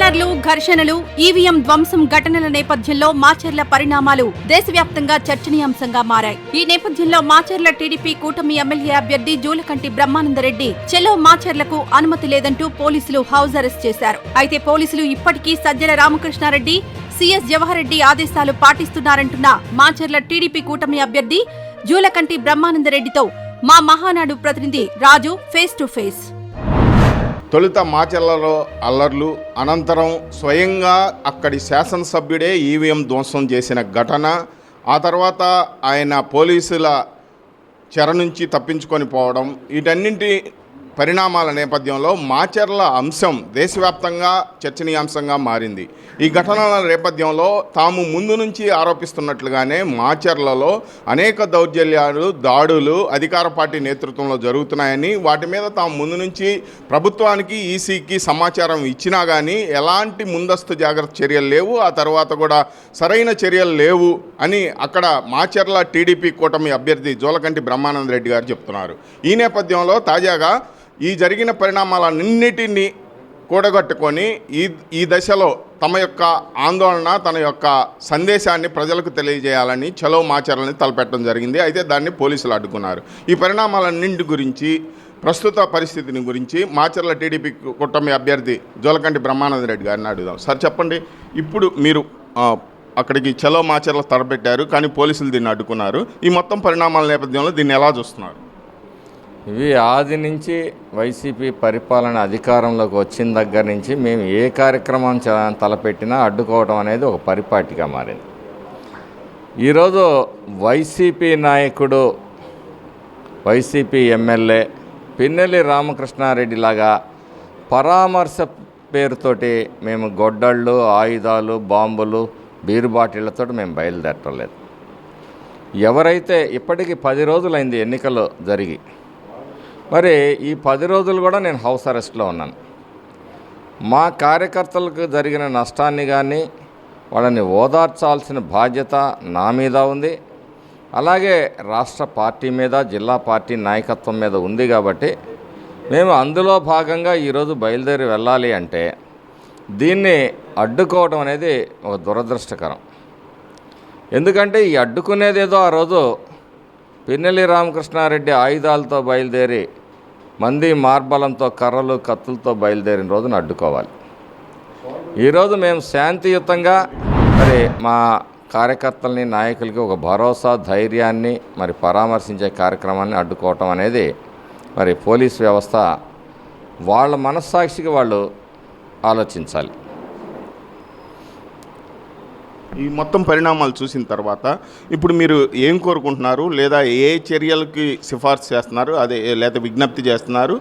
మర్డర్లు, ఘర్షణలు, ఈవీఎం ధ్వంసం ఘటనల నేపథ్యంలో మాచర్ల పరిణామాలు దేశవ్యాప్తంగా చర్చనీయాంశంగా మారాయి. ఈ నేపథ్యంలో మాచర్ల టీడీపీ కూటమి ఎమ్మెల్యే అభ్యర్థి జూలకంటి బ్రహ్మానందరెడ్డి చెలో మాచర్లకు అనుమతి లేదంటూ పోలీసులు హౌస్ అరెస్ట్ చేశారు. అయితే పోలీసులు ఇప్పటికీ సజ్జల రామకృష్ణారెడ్డి, సీఎస్ జవహర్ రెడ్డి ఆదేశాలు పాటిస్తున్నారంటున్న మాచర్ల టీడీపీ కూటమి అభ్యర్థి జూలకంటి బ్రహ్మానందరెడ్డితో మా మహానాడు ప్రతినిధి రాజు ఫేస్ టు ఫేస్. తొలుత మాచర్లలో అల్లర్లు, అనంతరం స్వయంగా అక్కడి శాసనసభ్యుడే ఈవీఎం ధ్వంసం చేసిన ఘటన, ఆ తర్వాత ఆయన పోలీసుల చెర నుంచి తప్పించుకొని పోవడం, వీటన్నింటి పరిణామాల నేపథ్యంలో మాచర్ల అంశం దేశవ్యాప్తంగా చర్చనీయాంశంగా మారింది. ఈ ఘటనల నేపథ్యంలో తాము ముందు నుంచి ఆరోపిస్తున్నట్లుగానే మాచర్లలో అనేక దౌర్జన్యాలు, దాడులు అధికార పార్టీ నేతృత్వంలో జరుగుతున్నాయని, వాటి మీద తాము ముందు నుంచి ప్రభుత్వానికి, ఈసీకి సమాచారం ఇచ్చినా కానీ ఎలాంటి ముందస్తు జాగ్రత్త చర్యలు లేవు, ఆ తర్వాత కూడా సరైన చర్యలు లేవు అని అక్కడ మాచర్ల టీడీపీ కూటమి అభ్యర్థి జూలకంటి బ్రహ్మానందరెడ్డి గారు చెప్తున్నారు. ఈ నేపథ్యంలో తాజాగా ఈ జరిగిన పరిణామాలన్నింటినీ కూడగట్టుకొని ఈ దశలో తమ యొక్క ఆందోళన, తన యొక్క సందేశాన్ని ప్రజలకు తెలియజేయాలని చలో మాచర్లని తలపెట్టడం జరిగింది. అయితే దాన్ని పోలీసులు అడ్డుకున్నారు. ఈ పరిణామాలన్నింటి గురించి, ప్రస్తుత పరిస్థితిని గురించి మాచర్ల టీడీపీ కూటమి అభ్యర్థి జూలకంటి బ్రహ్మానందరెడ్డి గారిని అడుగుదాం. సార్ చెప్పండి, ఇప్పుడు మీరు అక్కడికి చలో మాచర్ల తలపెట్టారు, కానీ పోలీసులు దీన్ని అడ్డుకున్నారు. ఈ మొత్తం పరిణామాల నేపథ్యంలో దీన్ని ఎలా చూస్తున్నారు? ఇవి ఆది నుంచి వైసీపీ పరిపాలన అధికారంలోకి వచ్చిన దగ్గర నుంచి మేము ఏ కార్యక్రమం తలపెట్టినా అడ్డుకోవడం అనేది ఒక పరిపాటిగా మారింది. ఈరోజు వైసీపీ నాయకుడు, వైసీపీ ఎమ్మెల్యే పిన్నెల్లి రామకృష్ణారెడ్డి లాగా పరామర్శ పేరుతోటి మేము గొడ్డళ్ళు, ఆయుధాలు, బాంబులు, బీరు బాటిళ్లతో మేము బయలుదేరలేదు. ఎవరైతే ఇప్పటికీ 10 రోజులైంది ఎన్నికలు జరిగి, మరి ఈ 10 రోజులు కూడా నేను హౌస్ అరెస్ట్లో ఉన్నాను. మా కార్యకర్తలకు జరిగిన నష్టాన్ని కానీ వాళ్ళని ఓదార్చాల్సిన బాధ్యత నా మీద ఉంది. అలాగే రాష్ట్ర పార్టీ మీద, జిల్లా పార్టీ నాయకత్వం మీద ఉంది. కాబట్టి మేము అందులో భాగంగా ఈరోజు బయలుదేరి వెళ్ళాలి అంటే దీన్ని అడ్డుకోవడం అనేది ఒక దురదృష్టకరం. ఎందుకంటే ఈ అడ్డుకునేదేదో ఆ రోజు పిన్నెల్లి రామకృష్ణారెడ్డి ఆయుధాలతో బయలుదేరి, మంది మార్బలంతో, కర్రలు, కత్తులతో బయలుదేరిన రోజున అడ్డుకోవాలి. ఈరోజు మేము శాంతియుతంగా మరి మా కార్యకర్తల్ని, నాయకులకి ఒక భరోసా, ధైర్యాన్ని మరి పరామర్శించే కార్యక్రమాన్ని అడ్డుకోవటం అనేది మరి పోలీస్ వ్యవస్థ వాళ్ళ మనస్సాక్షికి వాళ్ళు ఆలోచించాలి. ఈ మొత్తం పరిణామాలు చూసిన తర్వాత ఇప్పుడు మీరు ఏం కోరుకుంటున్నారు, లేదా ఏ చర్యలకి సిఫార్సు చేస్తున్నారు, అదే లేదా విజ్ఞప్తి చేస్తున్నారు?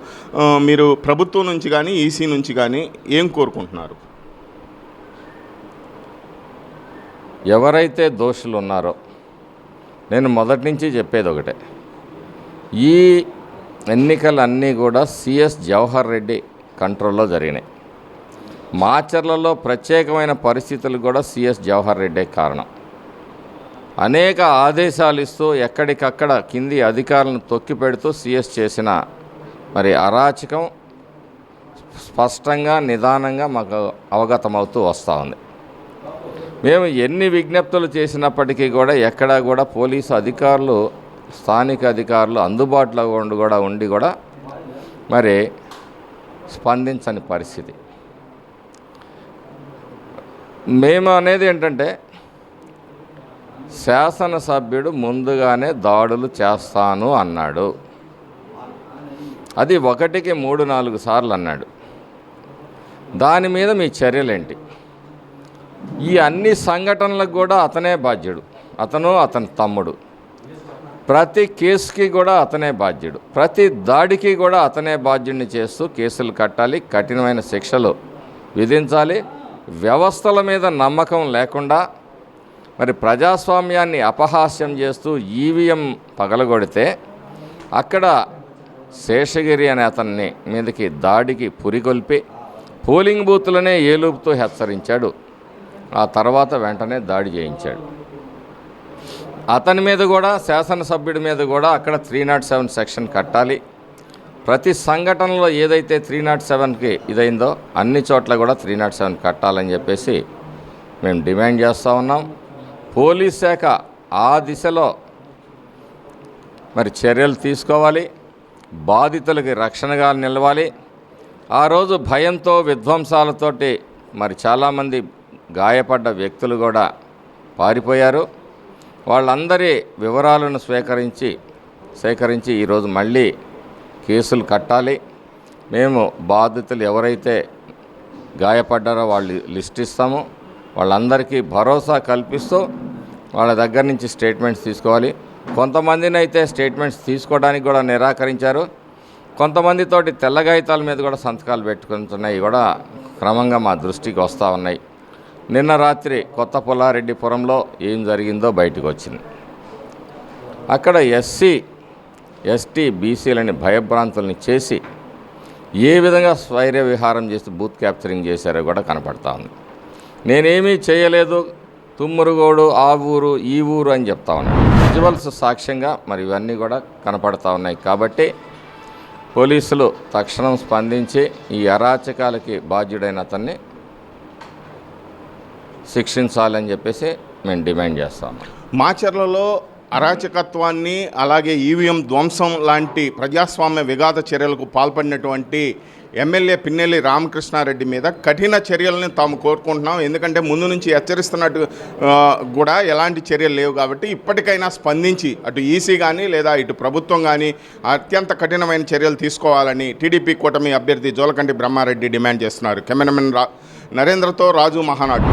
మీరు ప్రభుత్వం నుంచి కానీ, ఈసీ నుంచి కానీ ఏం కోరుకుంటున్నారు? ఎవరైతే దోషులు ఉన్నారో, నేను మొదటి నుంచి చెప్పేది ఒకటే, ఈ ఎన్నికలన్నీ కూడా సీఎస్ జవహర్ రెడ్డి కంట్రోల్లో జరిగినాయి. మాచర్లలో ప్రత్యేకమైన పరిస్థితులు కూడా సీఎస్ జవహర్ రెడ్డే కారణం. అనేక ఆదేశాలు ఇస్తూ ఎక్కడికక్కడ కింది అధికారులను తొక్కిపెడుతూ సీఎస్ చేసిన మరి అరాచకం స్పష్టంగా, నిదానంగా మాకు అవగతమవుతూ వస్తూ ఉంది. మేము ఎన్ని విజ్ఞప్తులు చేసినప్పటికీ కూడా ఎక్కడా కూడా పోలీసు అధికారులు, స్థానిక అధికారులు అందుబాటులో ఉండి కూడా మరి స్పందించని పరిస్థితి. మేము అనేది ఏంటంటే, శాసనసభ్యుడు ముందుగానే దాడులు చేస్తాను అన్నాడు. అది 1కి 3-4 సార్లు అన్నాడు. దాని మీద మీ చర్యలేంటి? ఈ అన్ని సంఘటనలకు కూడా అతనే బాధ్యుడు, అతను, అతని తమ్ముడు. ప్రతి కేసుకి కూడా అతనే బాధ్యుడు, ప్రతి దాడికి కూడా అతనే బాధ్యుడిని చేస్తూ కేసులు కట్టాలి, కఠినమైన శిక్షలు విధించాలి. వ్యవస్థల మీద నమ్మకం లేకుండా మరి ప్రజాస్వామ్యాన్ని అపహాస్యం చేస్తూ ఈవీఎం పగలగొడితే అక్కడ శేషగిరి అనే అతన్ని మీదకి దాడికి పురికొల్పి పోలింగ్ బూత్లనే ఏలూపుతూ హెచ్చరించాడు. ఆ తర్వాత వెంటనే దాడి చేయించాడు. అతని మీద కూడా, శాసనసభ్యుడి మీద కూడా అక్కడ 307 సెక్షన్ కట్టాలి, ప్రతి సంఘటనలో ఏదైతే 307కి ఇదైందో అన్ని చోట్ల కూడా 307 కట్టాలని చెప్పేసి మేము డిమాండ్ చేస్తూ ఉన్నాం. పోలీస్ శాఖ ఆ దిశలో మరి చర్యలు తీసుకోవాలి, బాధితులకి రక్షణగా నిలవాలి. ఆ రోజు భయంతో విధ్వంసాలతోటి మరి చాలామంది గాయపడ్డ వ్యక్తులు కూడా పారిపోయారు. వాళ్ళందరి వివరాలను సేకరించి ఈరోజు మళ్ళీ కేసులు కట్టాలి. మేము బాధితులు ఎవరైతే గాయపడ్డారో వాళ్ళు లిస్ట్ ఇస్తాము. వాళ్ళందరికీ భరోసా కల్పిస్తూ వాళ్ళ దగ్గర నుంచి స్టేట్మెంట్స్ తీసుకోవాలి. కొంతమందిని అయితే స్టేట్మెంట్స్ తీసుకోవడానికి కూడా నిరాకరించారు. కొంతమందితోటి తెల్ల కాగితాల మీద కూడా సంతకాలు పెట్టుకుంటున్నాయి కూడా క్రమంగా మా దృష్టికి వస్తూ ఉన్నాయి. నిన్న రాత్రి కొత్త పుల్లారెడ్డిపురంలో ఏం జరిగిందో బయటకు వచ్చింది. అక్కడ ఎస్సీ ఎస్టీ బీసీలని భయభ్రాంతుల్ని చేసి ఏ విధంగా స్వైర్య విహారం చేసి బూత్ క్యాప్చరింగ్ చేశారో కూడా కనపడతా ఉంది. నేనేమీ చేయలేదు, తుమ్మరుగోడు ఆ ఊరు ఈ ఊరు అని చెప్తా ఉన్నాను. విజువల్స్ సాక్ష్యంగా మరి ఇవన్నీ కూడా కనపడతా ఉన్నాయి. కాబట్టి పోలీసులు తక్షణం స్పందించి ఈ అరాచకాలకి బాధ్యుడైన అతన్ని శిక్షించాలని చెప్పేసి మేము డిమాండ్ చేస్తాము. మాచర్లలో అరాచకత్వాన్ని అలాగే ఈవీఎం ధ్వంసం లాంటి ప్రజాస్వామ్య విఘాత చర్యలకు పాల్పడినటువంటి ఎమ్మెల్యే పిన్నెల్లి రామకృష్ణారెడ్డి మీద కఠిన చర్యలను తాము కోరుకుంటున్నాం. ఎందుకంటే ముందు నుంచి హెచ్చరిస్తున్నట్టు కూడా ఎలాంటి చర్యలు లేవు. కాబట్టి ఇప్పటికైనా స్పందించి అటు ఈసీ కానీ లేదా ఇటు ప్రభుత్వం కానీ అత్యంత కఠినమైన చర్యలు తీసుకోవాలని టీడీపీ కూటమి అభ్యర్థి జోలకంటి బ్రహ్మారెడ్డి డిమాండ్ చేస్తున్నారు. కెమెరామెన్ నరేంద్రతో రాజు మహానాడు.